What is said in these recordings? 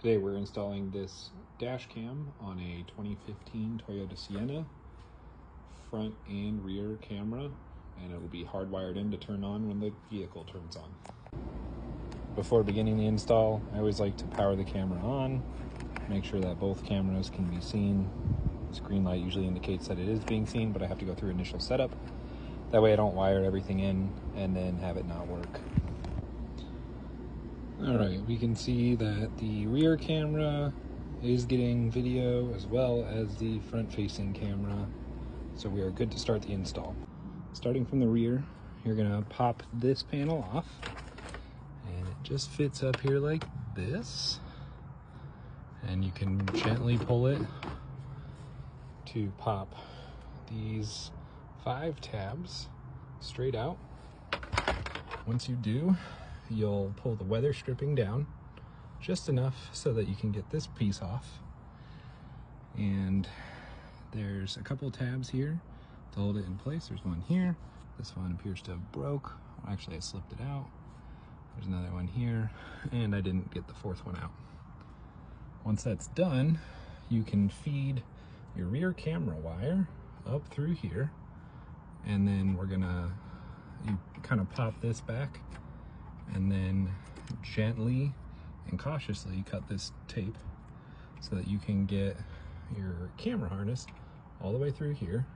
Today we're installing this dash cam on a 2015 Toyota Sienna, front and rear camera, and it will be hardwired in to turn on when the vehicle turns on. Before beginning the install, I always like to power the camera on, make sure that both cameras can be seen. This green light usually indicates that it is being seen, but I have to go through initial setup. That way I don't wire everything in and then have it not work. All right, we can see that the rear camera is getting video as well as the front-facing camera, so we are good to start the install. Starting from the rear, you're gonna pop this panel off, and it just fits up here like this, and you can gently pull it to pop these 5 tabs straight out. Once you do, you'll pull the weather stripping down just enough so that you can get this piece off. And there's a couple tabs here to hold it in place. There's one here. This one appears to have broke. Actually, I slipped it out. There's another one here, and I didn't get the 4th one out. Once that's done, you can feed your rear camera wire up through here, and then you kind of pop this back and then gently and cautiously cut this tape so that you can get your camera harness all the way through here,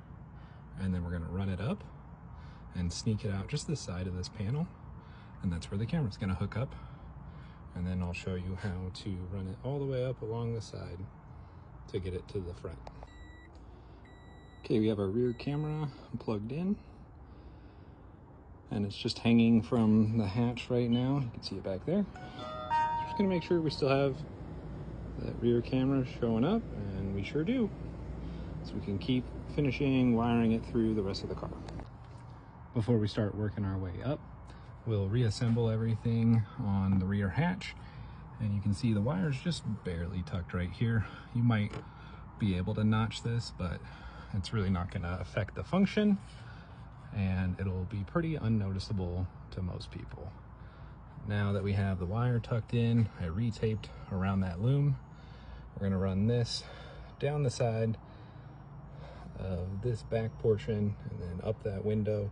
and then we're going to run it up and sneak it out just this side of this panel, and that's where the camera's going to hook up, and then I'll show you how to run it all the way up along the side to get it to the front. Okay, we have our rear camera plugged in, and it's just hanging from the hatch right now. You can see it back there. Just gonna make sure we still have that rear camera showing up, and we sure do. So we can keep finishing wiring it through the rest of the car. Before we start working our way up, we'll reassemble everything on the rear hatch, and you can see the wire's just barely tucked right here. You might be able to notch this, but it's really not gonna affect the function, and it'll be pretty unnoticeable to most people. Now that we have the wire tucked in, I retaped around that loom. We're gonna run this down the side of this back portion and then up that window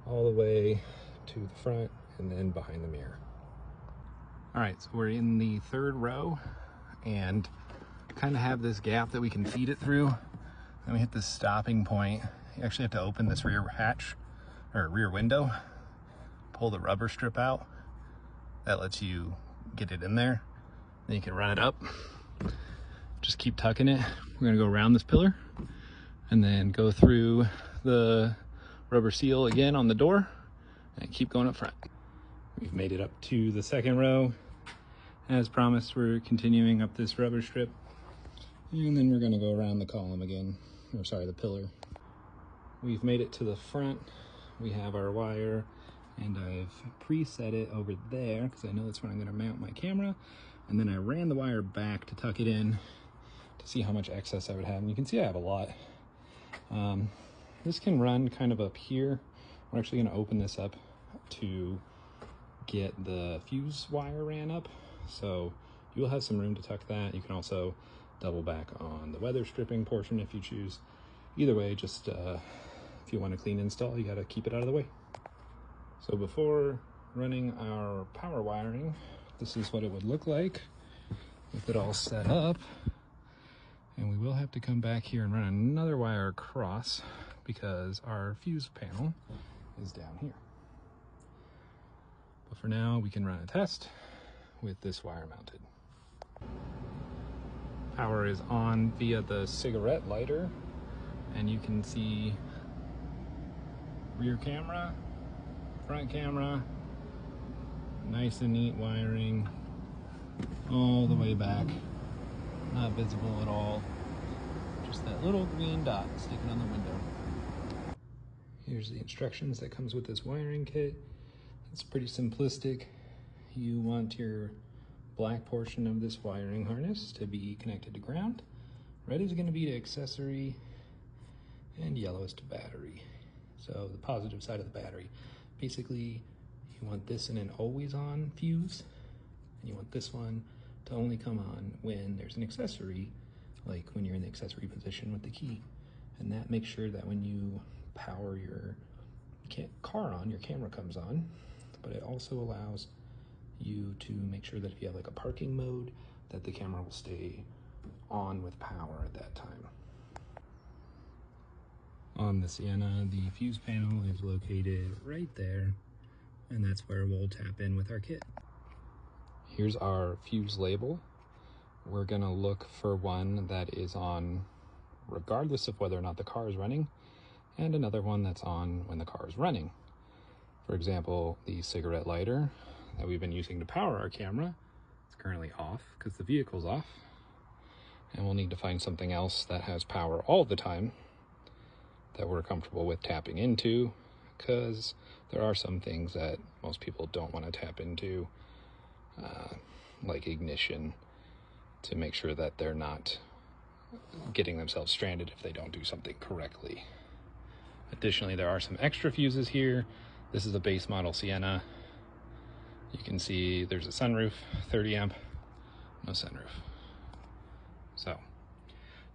all the way to the front and then behind the mirror. All right, so we're in the 3rd row and kind of have this gap that we can feed it through. Then we hit this stopping point. You actually have to open this rear hatch or rear window, pull the rubber strip out. That lets you get it in there. Then you can run it up. Just keep tucking it. We're gonna go around this pillar and then go through the rubber seal again on the door and keep going up front. We've made it up to the 2nd row. As promised, we're continuing up this rubber strip, and then we're gonna go around the column again, or sorry, the pillar. We've made it to the front. We have our wire, and I've preset it over there because I know that's where I'm gonna mount my camera. And then I ran the wire back to tuck it in to see how much excess I would have. And you can see I have a lot. This can run kind of up here. We're actually gonna open this up to get the fuse wire ran up. So you'll have some room to tuck that. You can also double back on the weather stripping portion if you choose. Either way, just if you want a clean install, you gotta keep it out of the way. So before running our power wiring, this is what it would look like with it all set up. And we will have to come back here and run another wire across because our fuse panel is down here. But for now, we can run a test with this wire mounted. Power is on via the cigarette lighter, and you can see rear camera, front camera, nice and neat wiring all the way back. Not visible at all, just that little green dot sticking on the window. Here's the instructions that comes with this wiring kit. It's pretty simplistic. You want your black portion of this wiring harness to be connected to ground. Red is going to be to accessory, and yellow is to battery. So the positive side of the battery. Basically, you want this in an always on fuse, and you want this one to only come on when there's an accessory, like when you're in the accessory position with the key. And that makes sure that when you power your car on, your camera comes on, but it also allows you to make sure that if you have like a parking mode, that the camera will stay on with power at that time. On the Sienna, the fuse panel is located right there, and that's where we'll tap in with our kit. Here's our fuse label. We're gonna look for one that is on regardless of whether or not the car is running, and another one that's on when the car is running. For example, the cigarette lighter that we've been using to power our camera is currently off because the vehicle's off, and we'll need to find something else that has power all the time that we're comfortable with tapping into, because there are some things that most people don't want to tap into, like ignition, to make sure that they're not getting themselves stranded if they don't do something correctly. Additionally, there are some extra fuses here. This is a base model Sienna. You can see there's a sunroof, 30 amp, no sunroof. So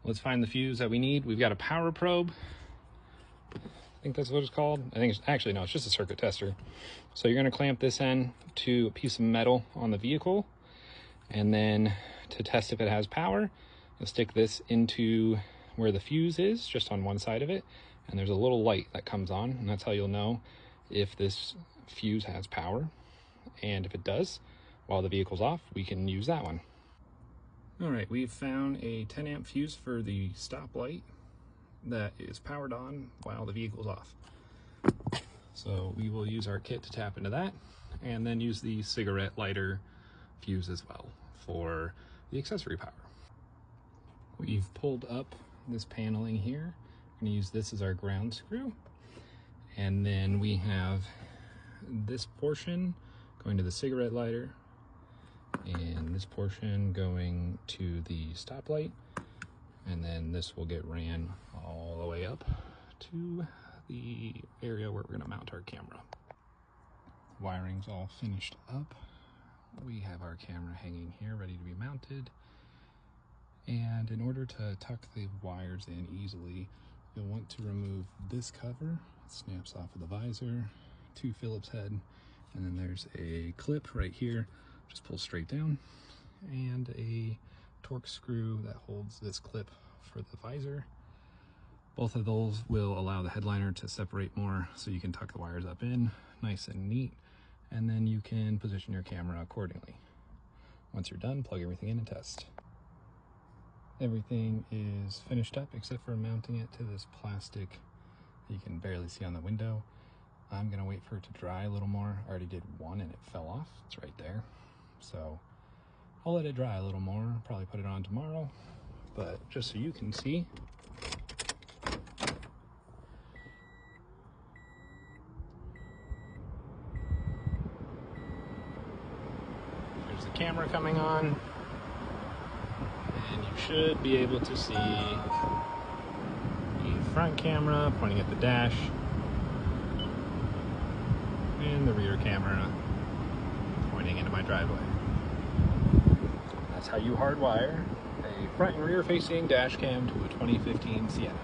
let's find the fuse that we need. We've got a power probe. I think that's what it's called. I think it's actually, no, it's just a circuit tester. So you're gonna clamp this end to a piece of metal on the vehicle, and then to test if it has power, you'll stick this into where the fuse is, just on one side of it, and there's a little light that comes on, and that's how you'll know if this fuse has power. And if it does, while the vehicle's off, we can use that one. All right, we've found a 10 amp fuse for the stop light that is powered on while the vehicle's off. So we will use our kit to tap into that, and then use the cigarette lighter fuse as well for the accessory power. We've pulled up this paneling here. We're gonna use this as our ground screw. And then we have this portion going to the cigarette lighter, and this portion going to the stoplight. And then this will get ran all the way up to the area where we're gonna mount our camera. Wiring's all finished up. We have our camera hanging here ready to be mounted. And in order to tuck the wires in easily, you'll want to remove this cover. It snaps off of the visor, 2 Phillips head, and then there's a clip right here, just pull straight down, and a torque screw that holds this clip for the visor. Both of those will allow the headliner to separate more, so you can tuck the wires up in nice and neat, and then you can position your camera accordingly. Once you're done, plug everything in and test. Everything is finished up except for mounting it to this plastic that you can barely see on the window. I'm gonna wait for it to dry a little more. I already did one and it fell off. It's right there. So I'll let it dry a little more, probably put it on tomorrow, but just so you can see. There's the camera coming on, and you should be able to see the front camera pointing at the dash, and the rear camera pointing into my driveway. That's how you hardwire a front and rear facing dash cam to a 2015 Sienna.